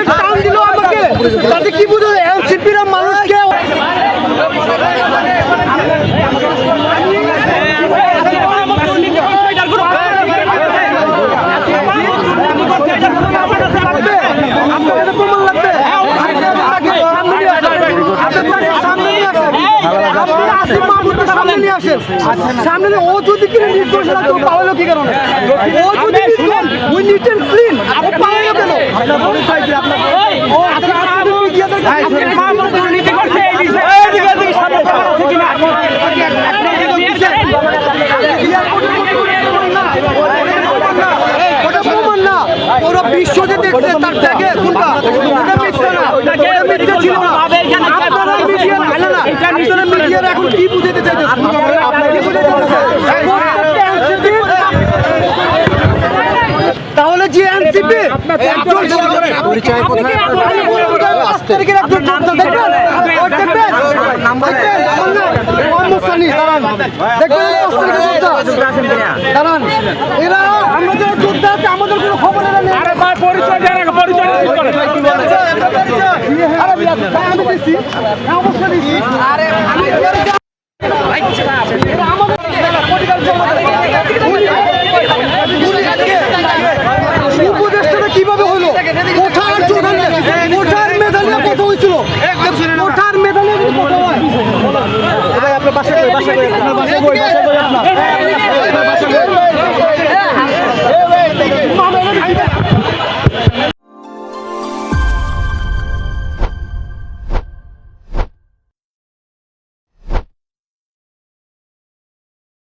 টান দিল আমাকে, তাতে কি বুঝো এনসিপির মানুষকে সামনে ও যদি কিনে নির্দোষ পাওয়ালো কি কারণে ও যদি ক্লিন পাওয়ালো কেন ওরা বিশ্ব যে দেখছে তার থেকে কোনটা ওটা মিথ্যা না, ওটা মিথ্যা ছিল না। আপনারা মিডিয়া না না, আপনারা মিডিয়ার এখন কি বুঝাতে চাইছেন? আপনারা কি বুঝাতে চাইছেন? তাহলে যে এনসিপি একজন পরিচয় কোথায় তারিখের একজন দেখবেন দাঁড়ান, এরা আমরা যারা যোদ্ধা আছে আমাদের কোনো খবর এরা নেই। পরিচয় আমি দিচ্ছি, অবশ্যই দিচ্ছি। উপদেষ্টাটা কিভাবে হলো? কোঠার মেধানিয়া কথা হয়েছিল, কোঠার মেধানিয়া কথা হয়। আপনার বাসা